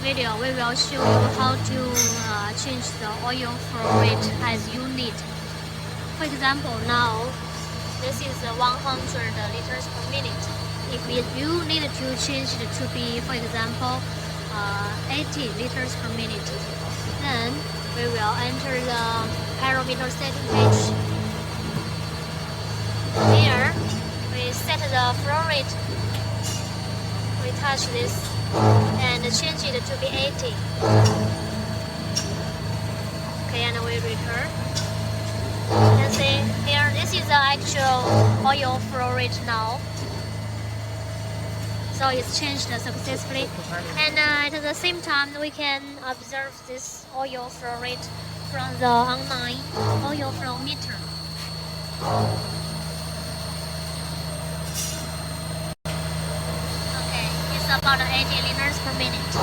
video, we will show you how to change the oil flow rate as you need. For example, now this is 100 liters per minute. If you need to change it to be, for example, 80 liters per minute, then we will enter the parameter setting page. Here, we set the flow rate. We touch this and change it to be 80. Okay, and we return. You can see here, this is the actual oil flow rate now. So it's changed successfully. And at the same time, we can observe this oil flow rate from the online oil flow meter. Okay, it's about 80 liters per minute.